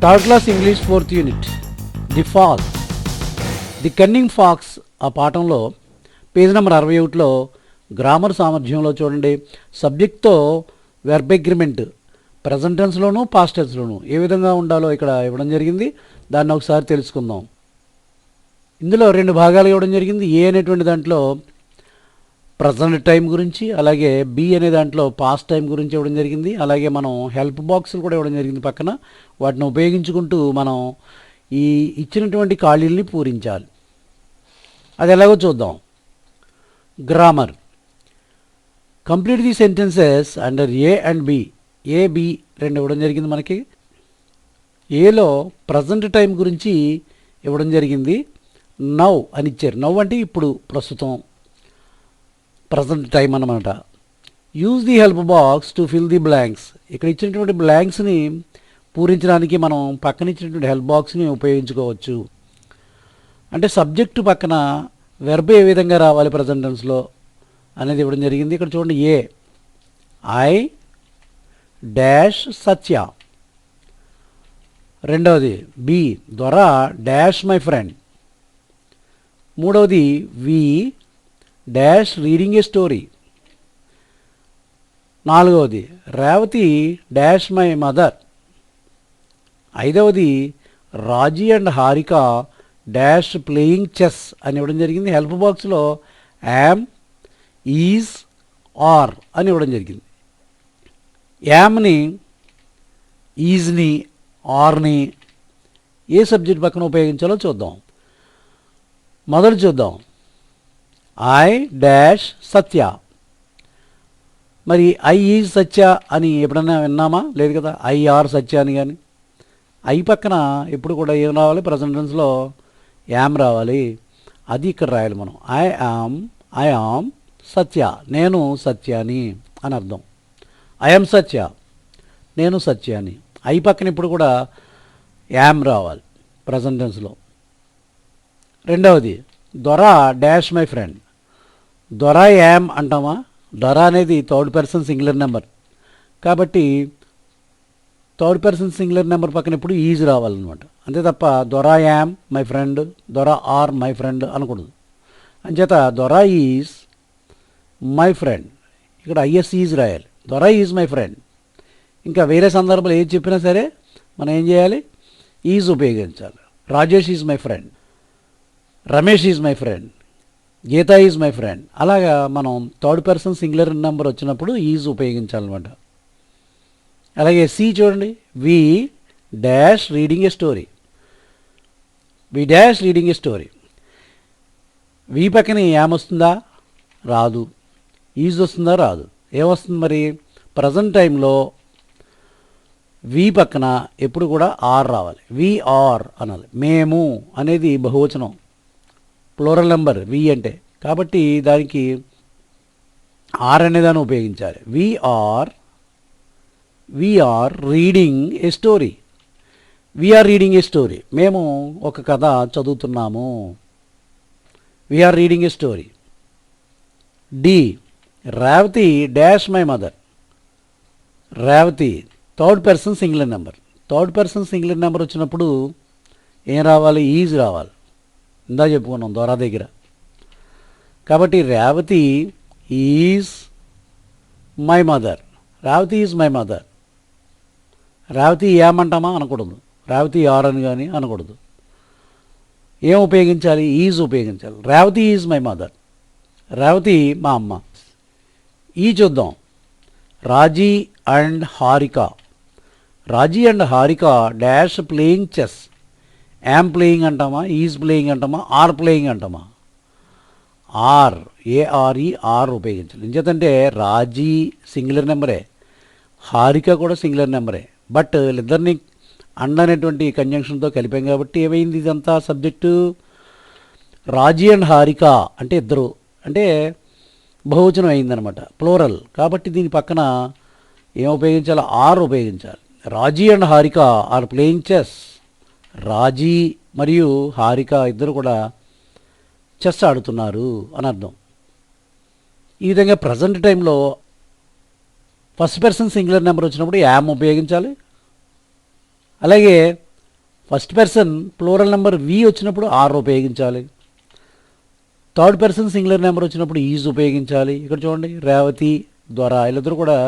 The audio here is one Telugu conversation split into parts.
Third class English 4th unit the fall the cunning fox ఆ పాఠంలో పేజ్ నెంబర్ 61లో గ్రామర్ సామర్థ్యంలో చూడండి, సబ్జెక్ట్తో వెర్బ్ అగ్రిమెంట్ ప్రజెంట్ టెన్స్లోను పాస్ట్ టెన్స్లోను ఏ విధంగా ఉండాలో ఇక్కడ ఇవ్వడం జరిగింది. దాన్ని ఒకసారి తెలుసుకుందాం. ఇందులో రెండు భాగాలు ఇవ్వడం జరిగింది. ఏ అనేటువంటి దాంట్లో ప్రజెంట్ టైం గురించి, అలాగే బి అనే దాంట్లో పాస్ట్ టైం గురించి ఇవ్వడం జరిగింది. అలాగే మనం హెల్ప్ బాక్సులు కూడా ఇవ్వడం జరిగింది పక్కన. వాటిని ఉపయోగించుకుంటూ మనం ఈ ఇచ్చినటువంటి ఖాళీల్ని పూరించాలి. అది ఎలాగో చూద్దాం. Grammar. Complete the sentences under A and B. A B రెండు ఇవ్వడం జరిగింది మనకి. ఏలో ప్రజెంట్ టైం గురించి ఇవ్వడం జరిగింది. నౌ అని ఇచ్చారు. నౌ అంటే ఇప్పుడు, ప్రస్తుతం, ప్రజెంట్ టైం అన్నమాట. Use the help box to fill the blanks. ఇక్కడ ఇచ్చినటువంటి బ్లాంక్స్ని పూరించడానికి మనం పక్కన ఇచ్చినటువంటి హెల్ప్ బాక్స్ని ఉపయోగించుకోవచ్చు. అంటే సబ్జెక్టు పక్కన వెర్బ్ ఏ విధంగా రావాలి ప్రజెంట్ టెన్స్లో అనేది ఇవ్వడం జరిగింది. ఇక్కడ చూడండి, ఏ ఐ డాష్ సత్య. రెండవది బి దొర డాష్ మై ఫ్రెండ్. మూడవది we dash reading a story. నాలుగవది రేవతి డాష్ మై మదర్. ఐదవది Raji and Harika dash playing chess అని ఇవ్వడం జరిగింది. హెల్ప్ బాక్స్లో యామ్, ఈజ్, ఆర్ అని ఇవ్వడం జరిగింది. యామ్ని, ఈజ్ని, ఆర్ని ఏ సబ్జెక్ట్ పక్కన ఉపయోగించాలో చూద్దాం. మొదలు చూద్దాం. ఐ డాష్ సత్య. మరి ఐ ఈజ్ సత్య అని ఎప్పుడన్నా విన్నామా? లేదు కదా. ఐ ఆర్ సత్య అని. కానీ ఐ పక్కన ఎప్పుడు కూడా ఏం రావాలి? ప్రజెంట్ టెన్స్లో యామ్ రావాలి. అది ఇక్కడ రాయాలి మనం. ఐ ఆమ్ సత్య, నేను సత్యాని అని అర్థం. ఐ ఆమ్ సత్య, నేను సత్యాని. ఐ పక్కన ఇప్పుడు కూడా యామ్ రావాలి ప్రజెంట్ టెన్స్లో. రెండవది దొర డాష్ మై ఫ్రెండ్. దొర యామ్ అంటామా? దొర అనేది థర్డ్ పర్సన్ సింగులర్ నెంబర్ కాబట్టి థర్డ్ పర్సన్ సింగులర్ నెంబర్ పక్కన ఇప్పుడు ఈజ్ రావాలన్నమాట. అంతే తప్ప దొర యామ్ మై ఫ్రెండ్, దొర ఆర్ మై ఫ్రెండ్ అనకూడదు. అంచేత దొర ఈజ్ మై ఫ్రెండ్, ఇక్కడ ఐఎస్ ఈజ్ రాయాలి. దొర ఈజ్ మై ఫ్రెండ్. ఇంకా వేరే సందర్భాలు ఏది చెప్పినా సరే మనం ఏం చేయాలి? ఈజ్ ఉపయోగించాలి. Rajesh is my friend, Ramesh is my friend, Geeta is my friend. అలాగా మనం థర్డ్ పర్సన్ సింగులర్ నెంబర్ వచ్చినప్పుడు ఈజ్ ఉపయోగించాలన్నమాట. అలాగే సి చూడండి, we dash reading a story. We dash reading a story. We పక్కన ఏమొస్తుందా? రాదు. ఈజ్ వస్తుందా? రాదు. ఏమొస్తుంది మరి? ప్రజెంట్ టైంలో వి పక్కన ఎప్పుడు కూడా ఆర్ రావాలి. వి ఆర్ అనాలి. మేము అనేది బహువచనం, ప్లూరల్ నెంబర్ వి అంటే, కాబట్టి దానికి ఆర్ అనేదాన్ని ఉపయోగించాలి. We are reading a story. We are reading a story. మేము ఒక కథ చదువుతున్నాము. We are reading a story. D Revathi dash my mother. Revathi third person singular number. Third person singular number వచ్చినప్పుడు ఏం రావాలి? ఈజ్ రావాలి. ఇందా చెప్పుకున్నాం దొర దగ్గర. కాబట్టి Revathi is my mother. Revathi is my mother. Revathi ఏమంటామా? అనకూడదు. రేవతి ఆర్ అని కానీ అనకూడదు. ఏం ఉపయోగించాలి? ఈజ్ ఉపయోగించాలి. Revathi is my mother. Revathi మా అమ్మ. ఈ చూద్దాం. Raji and Harika. Raji and Harika dash playing chess. Am playing అంటామా? ఈజ్ ప్లేయింగ్ అంటామా? ఆర్ ప్లేయింగ్ అంటామా? ఆర్, ఏఆర్ఈ ఆర్ ఉపయోగించాలి. ఎందుకంటే రాజీ సింగులర్ నెంబరే, హారిక కూడా సింగులర్ నెంబరే. బట్ వీళ్ళిద్దరిని అండ్ అనేటువంటి కంజంక్షన్తో కలిపాం కాబట్టి ఏమైంది? ఇదంతా సబ్జెక్టు రాజీ అండ్ హారిక అంటే ఇద్దరు, అంటే బహువచనం అయిందనమాట, ప్లూరల్. కాబట్టి దీని పక్కన ఏం ఉపయోగించాలి? ఆర్ ఉపయోగించాలి. Raji and Harika are playing chess. Raji మరియు హారిక ఇద్దరు కూడా చెస్ ఆడుతున్నారు అని అర్థం. ఈ విధంగా ప్రజెంట్ టైంలో ఫస్ట్ పర్సన్ సింగులర్ నెంబర్ వచ్చినప్పుడు యామ్ ఉపయోగించాలి. అలాగే ఫస్ట్ పర్సన్ ప్లూరల్ నెంబర్ వి వచ్చినప్పుడు ఆర్ ఉపయోగించాలి. థర్డ్ పర్సన్ సింగులర్ నెంబర్ వచ్చినప్పుడు ఈజ్ ఉపయోగించాలి. ఇక్కడ చూడండి రేవతి ద్వారా వీళ్ళిద్దరూ కూడా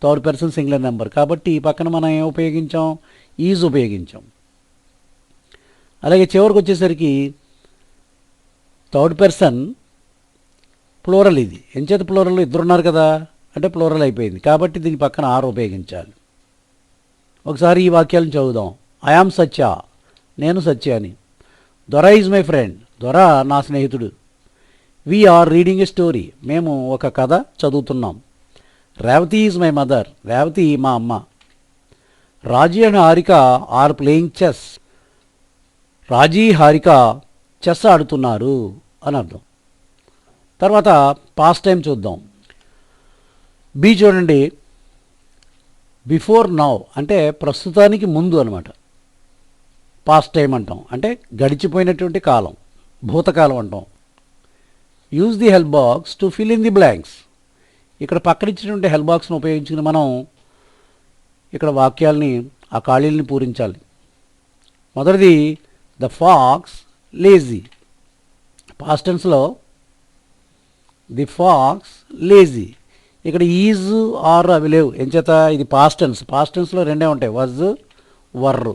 థర్డ్ పర్సన్ సింగులర్ నెంబర్ కాబట్టి ఈ పక్కన మనం ఏం ఉపయోగించాం, ఈజ్ ఉపయోగించాం. అలాగే చివరికి వచ్చేసరికి థర్డ్ పర్సన్ ప్లూరల్, ఇది ఎంచేత ప్లూరల్ ఇద్దరున్నారు కదా అంటే ప్లూరల్ అయిపోయింది కాబట్టి దీని పక్కన ఆర్ ఉపయోగించాలి. ఒకసారి ఈ వాక్యాలను చదువుదాం. ఐ యామ్ సత్య, నేను సత్య అని. దొర ఈజ్ మై ఫ్రెండ్, దొర నా స్నేహితుడు. We are reading a story, మేము ఒక కథ చదువుతున్నాం. Revathi is my mother, Revathi మా అమ్మ. Raji and Harika are playing chess, Raji Harika chess ఆడుతున్నారు అని అర్థం. తర్వాత పాస్ట్ టైం చూద్దాం. బి చూడండి, బిఫోర్ నౌ అంటే ప్రస్తుతానికి ముందు అనమాట. పాస్ట్ టైం అంటాం అంటే గడిచిపోయినటువంటి కాలం, భూతకాలం అంటాం. Use the help box to fill in the blanks. ఇక్కడ పక్కనిచ్చినటువంటి హెల్ప్ బాక్స్ను ఉపయోగించుకుని మనం ఇక్కడ వాక్యాల్ని ఆ ఖాళీలని పూరించాలి. మొదటిది ద ఫాక్స్ లేజీ, పాస్ట్ టెన్స్లో ది ఫాక్స్ లేజీ. ఇక్కడ ఈజ్ ఆర్ అవి లేవు, ఎంచేత ఇది పాస్ట్ టెన్స్. పాస్ట్ టెన్స్లో రెండే ఉంటాయి, వజ్ వర్రు.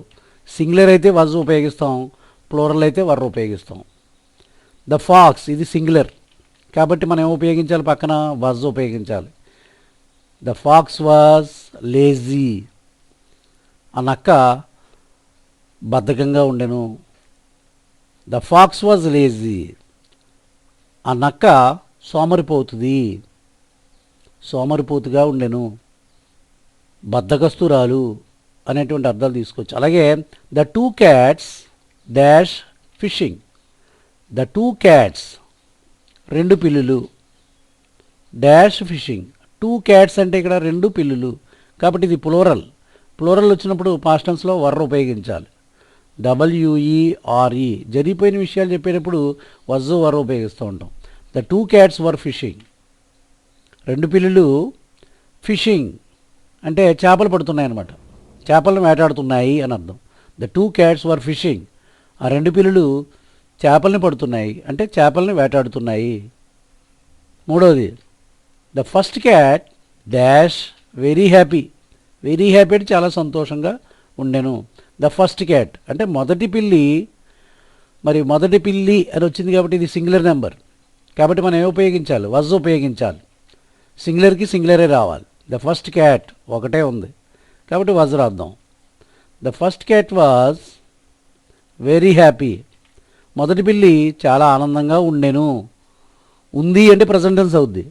సింగులర్ అయితే వజ్ ఉపయోగిస్తాం, ప్లూరల్ అయితే వర్రు ఉపయోగిస్తాం. ద ఫాక్స్ ఇది సింగులర్ కాబట్టి మనం ఏం ఉపయోగించాలి, పక్కన వజ్ ఉపయోగించాలి. ద ఫాక్స్ వాజ్ లేజీ, ఆ నక్క బద్ధకంగా ఉండెను. ద ఫాక్స్ వాజ్ లేజీ, ఆ నక్క సోమరిపోతుంది, సోమరిపోతుగా ఉండెను. బద్ధకస్తురాలు అనేటువంటి అర్థాలు తీసుకోవచ్చు. అలాగే the two cats dash fishing, the two cats రెండు పిల్లులు, డాష్ ఫిషింగ్. టూ క్యాట్స్ అంటే ఇక్కడ రెండు పిల్లులు కాబట్టి ఇది ప్లూరల్. ప్లూరల్ వచ్చినప్పుడు పాస్ట్ టెన్స్లో వర్ ఉపయోగించాలి. WERE, జరిగిపోయిన విషయాలు చెప్పేటప్పుడు వజ్ వర్ ఉపయోగిస్తూ ఉంటాం. The two cats were fishing, రెండు పిల్లులు ఫిషింగ్ అంటే చేపలు పడుతున్నాయి అన్నమాట, చేపలను వేటాడుతున్నాయి అని అర్థం. The two cats were fishing, ఆ రెండు పిల్లులు చేపల్ని పడుతున్నాయి అంటే చేపల్ని వేటాడుతున్నాయి. మూడవది the first cat dash very happy, very happy అంటే చాలా సంతోషంగా ఉండెను. ద ఫస్ట్ క్యాట్ అంటే మొదటి పిల్లి, మరి మొదటి పిల్లి అని వచ్చింది కాబట్టి ఇది సింగులర్ నెంబర్ కాబట్టి మనం ఏం ఉపయోగించాలి, వజ్ ఉపయోగించాలి. సింగులర్కి సింగులరే రావాలి. ద ఫస్ట్ క్యాట్ ఒకటే ఉంది కాబట్టి వజ్ రాద్దాం. The first cat was very happy, మొదటి పిల్లి చాలా ఆనందంగా ఉండెను. ఉంది అంటే ప్రజెంట్ టెన్స్ అవుద్ది,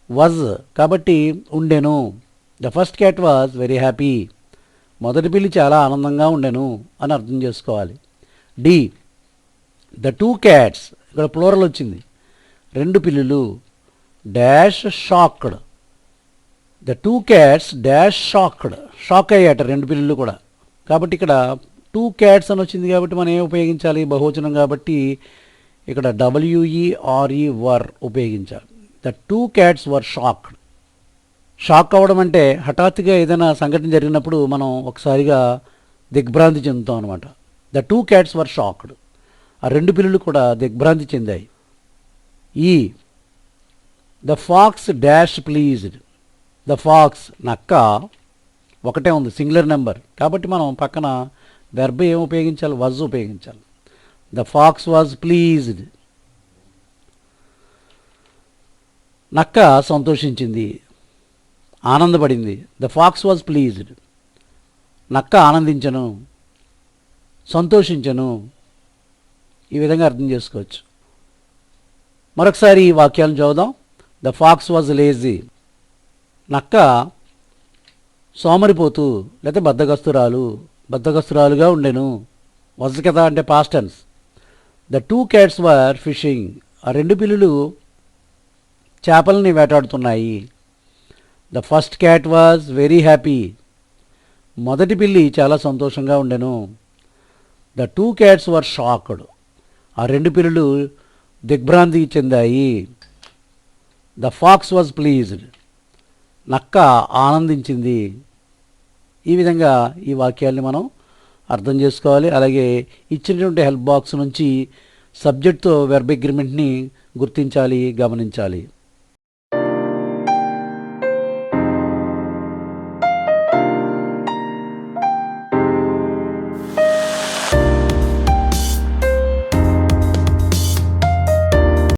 వజ్ కాబట్టి ఉండెను. The first cat was very happy, మొదటి పిల్లి చాలా ఆనందంగా ఉండెను అని అర్థం చేసుకోవాలి. డి ద టూ క్యాట్స్, ఇక్కడ ప్లూరల్ వచ్చింది, రెండు పిల్లులు dash shocked, the two cats dash shocked, shock అయ్యాట రెండు పిల్లులు కూడా కాబట్టి ఇక్కడ టూ క్యాట్స్ అని వచ్చింది కాబట్టి మనం ఏం ఉపయోగించాలి, బహువచనం కాబట్టి ఇక్కడ WERE వర్ ఉపయోగించాలి. The two cats were shocked. Shock అవ్వడం అంటే హఠాత్తుగా ఏదైనా సంఘటన జరిగినప్పుడు మనం ఒకసారిగా దిగ్భ్రాంతి చెందుతాం అనమాట. The two cats were shocked, ఆ రెండు పిల్లులు కూడా దిగ్భ్రాంతి చెందాయి. ఈ the pox dash pleased, the pox నక్క ఒకటే ఉంది సింగులర్ నెంబర్ కాబట్టి మనం పక్కన వెర్బ్ ఏం ఉపయోగించాలి, వజ్ ఉపయోగించాలి. ద ఫాక్స్ వాజ్ ప్లీజ్డ్, నక్క సంతోషించింది, ఆనందపడింది. ద ఫాక్స్ వాజ్ ప్లీజ్డ్, నక్క ఆనందించను, సంతోషించను. ఈ విధంగా అర్థం చేసుకోవచ్చు. మరొకసారి ఈ వాక్యాలను చదువుదాం. ద ఫాక్స్ వాజ్ లేజీ, నక్క సోమరిపోతూ లేకపోతే బద్ధకస్తురాలుగా ఉండెను. వజ్ కదా అంటే past tense. The two cats were fishing, ఆ రెండు పిల్లులు చేపలని వేటాడుతున్నాయి. The first cat was very happy, మొదటి పిల్లి చాలా సంతోషంగా ఉండెను. The two cats were shocked, ఆ రెండు పిల్లులు దిగ్భ్రాంతి చెందాయి. ద ఫాక్స్ వాజ్ ప్లీజ్డ్, నక్క ఆనందించింది. ఈ విధంగా ఈ వాక్యాల్ని మనం అర్థం చేసుకోవాలి. అలాగే ఇచ్చినటువంటి హెల్ప్ బాక్స్ నుంచి సబ్జెక్ట్తో వెర్బ్ అగ్రిమెంట్ని గుర్తించాలి, గమనించాలి.